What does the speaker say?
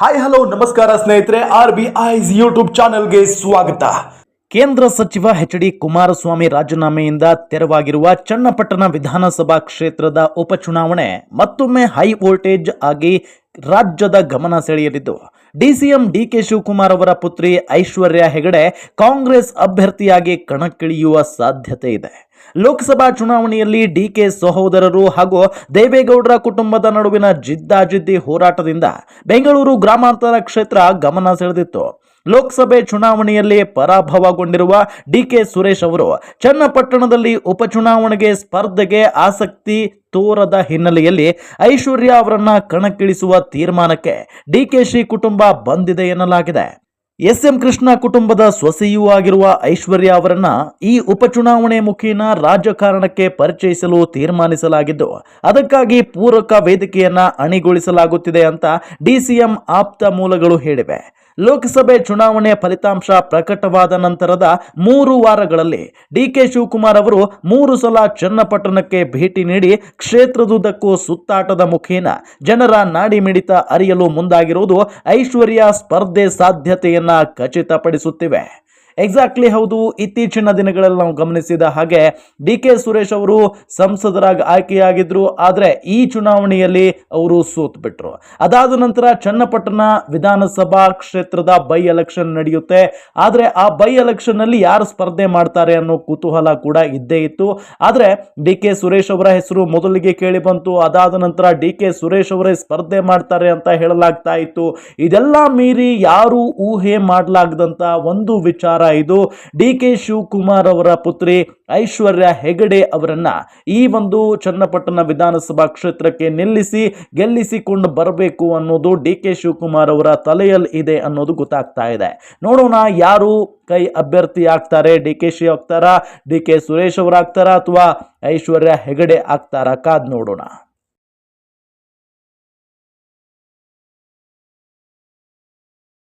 Hi hello ನಮಸ್ಕಾರ ಸ್ನೇಹಿತರೆ, RBI's YouTube ಚಾನೆಲ್ಗೆ ಸ್ವಾಗತ. ಕೇಂದ್ರ ಸಚಿವ ಎಚ್.ಡಿ. ಕುಮಾರಸ್ವಾಮಿ ರಾಜೀನಾಮೆಯಿಂದ ತೆರವಾಗಿರುವ ಚನ್ನಪಟ್ಟಣ ವಿಧಾನಸಭಾ ಕ್ಷೇತ್ರದ ಉಪಚುನಾವಣೆ ಮತ್ತೊಮ್ಮೆ ಹೈ ವೋಲ್ಟೇಜ್ ಆಗಿ ರಾಜ್ಯದ ಗಮನ ಸೆಳೆಯಲಿದ್ದು, ಡಿಸಿಎಂ ಡಿಕೆ ಶಿವಕುಮಾರ್ ಅವರ ಪುತ್ರಿ ಐಶ್ವರ್ಯ ಹೆಗಡೆ ಕಾಂಗ್ರೆಸ್ ಅಭ್ಯರ್ಥಿಯಾಗಿ ಕಣಕ್ಕಿಳಿಯುವ ಸಾಧ್ಯತೆ ಇದೆ. ಲೋಕಸಭಾ ಚುನಾವಣೆಯಲ್ಲಿ ಡಿಕೆ ಸಹೋದರರು ಹಾಗೂ ದೇವೇಗೌಡರ ಕುಟುಂಬದ ನಡುವಿನ ಜಿದ್ದಾಜಿದ್ದಿ ಹೋರಾಟದಿಂದ ಬೆಂಗಳೂರು ಗ್ರಾಮಾಂತರ ಕ್ಷೇತ್ರ ಗಮನ ಸೆಳೆದಿತ್ತು. ಲೋಕಸಭೆ ಚುನಾವಣೆಯಲ್ಲಿ ಪರಾಭವಗೊಂಡಿರುವ ಡಿಕೆ ಸುರೇಶ್ ಅವರು ಚನ್ನಪಟ್ಟಣದಲ್ಲಿ ಉಪಚುನಾವಣೆಗೆ ಸ್ಪರ್ಧೆಗೆ ಆಸಕ್ತಿ ತೋರದ ಹಿನ್ನೆಲೆಯಲ್ಲಿ ಐಶ್ವರ್ಯ ಅವರನ್ನ ಕಣಕ್ಕಿಳಿಸುವ ತೀರ್ಮಾನಕ್ಕೆ ಡಿಕೆಶಿ ಕುಟುಂಬ ಬಂದಿದೆ ಎನ್ನಲಾಗಿದೆ. ಎಸ್.ಎಂ. ಕೃಷ್ಣ ಕುಟುಂಬದ ಸೊಸೆಯೂ ಆಗಿರುವ ಐಶ್ವರ್ಯ ಅವರನ್ನ ಈ ಉಪಚುನಾವಣೆ ಮುಖೇನ ರಾಜಕಾರಣಕ್ಕೆ ಪರಿಚಯಿಸಲು ತೀರ್ಮಾನಿಸಲಾಗಿದ್ದು, ಅದಕ್ಕಾಗಿ ಪೂರಕ ವೇದಿಕೆಯನ್ನ ಅಣಿಗೊಳಿಸಲಾಗುತ್ತಿದೆ ಅಂತ ಡಿಸಿಎಂ ಆಪ್ತ ಮೂಲಗಳು ಹೇಳಿವೆ. ಲೋಕಸಭೆ ಚುನಾವಣೆ ಫಲಿತಾಂಶ ಪ್ರಕಟವಾದ ನಂತರದ 3 ವಾರಗಳಲ್ಲಿ ಡಿಕೆ ಶಿವಕುಮಾರ್ ಅವರು 3 ಸಲ ಚನ್ನಪಟ್ಟಣಕ್ಕೆ ಭೇಟಿ ನೀಡಿ ಕ್ಷೇತ್ರದುದ್ದಕ್ಕೂ ಸುತ್ತಾಟದ ಮುಖೇನ ಜನರ ನಾಡಿ ಮಿಡಿತ ಅರಿಯಲು ಮುಂದಾಗಿರುವುದು ಐಶ್ವರ್ಯ ಸ್ಪರ್ಧೆ ಸಾಧ್ಯತೆಯನ್ನ ಖಚಿತಪಡಿಸುತ್ತಿವೆ. ಎಕ್ಸಾಕ್ಟ್ಲಿ ಹೌದು. ಇತ್ತೀಚಿನ ದಿನಗಳಲ್ಲಿ ನಾವು ಗಮನಿಸಿದ ಹಾಗೆ ಡಿಕೆ ಸುರೇಶ್ ಅವರು ಸಂಸದರಾಗಿ ಆಯ್ಕೆಯಾಗಿದ್ರು, ಆದರೆ ಈ ಚುನಾವಣೆಯಲ್ಲಿ ಅವರು ಸೋತ್ ಬಿಟ್ರು. ಅದಾದ ನಂತರ ಚನ್ನಪಟ್ಟಣ ವಿಧಾನಸಭಾ ಕ್ಷೇತ್ರದ ಬೈ ಎಲೆಕ್ಷನ್ ನಡೆಯುತ್ತೆ. ಆದರೆ ಆ ಬೈ ಎಲೆಕ್ಷನ್ ನಲ್ಲಿ ಯಾರು ಸ್ಪರ್ಧೆ ಮಾಡ್ತಾರೆ ಅನ್ನೋ ಕುತೂಹಲ ಕೂಡ ಇದ್ದೇ ಇತ್ತು. ಆದರೆ ಡಿಕೆ ಸುರೇಶ್ ಅವರ ಹೆಸರು ಮೊದಲಿಗೆ ಕೇಳಿ ಬಂತು. ಅದಾದ ನಂತರ ಡಿಕೆ ಸುರೇಶ್ ಅವರೇ ಸ್ಪರ್ಧೆ ಮಾಡ್ತಾರೆ ಅಂತ ಹೇಳಲಾಗ್ತಾ ಇತ್ತು. ಇದೆಲ್ಲ ಮೀರಿ ಯಾರು ಊಹೆ ಮಾಡಲಾಗದಂತ ಒಂದು ವಿಚಾರ ಇದು. ಡಿಕೆ ಶಿವಕುಮಾರ್ ಅವರ ಪುತ್ರಿ ಐಶ್ವರ್ಯ ಹೆಗಡೆ ಅವರನ್ನ ಈ ಒಂದು ಚನ್ನಪಟ್ಟಣ ವಿಧಾನಸಭಾ ಕ್ಷೇತ್ರಕ್ಕೆ ನಿಲ್ಲಿಸಿ ಗೆಲ್ಲಿಸಿಕೊಂಡು ಬರಬೇಕು ಅನ್ನೋದು ಡಿಕೆ ಶಿವಕುಮಾರ್ ಅವರ ತಲೆಯಲ್ಲಿ ಇದೆ ಅನ್ನೋದು ಗೊತ್ತಾಗ್ತಾ ಇದೆ. ನೋಡೋಣ ಯಾರು ಕೈ ಅಭ್ಯರ್ಥಿ ಆಗ್ತಾರೆ. ಡಿಕೆಶಿ ಆಗ್ತಾರಾ, ಡಿಕೆ ಸುರೇಶ್ ಅವರು ಆಗ್ತಾರಾ, ಅಥವಾ ಐಶ್ವರ್ಯ ಹೆಗಡೆ ಆಗ್ತಾರಾ? ಕಾದ್ ನೋಡೋಣ.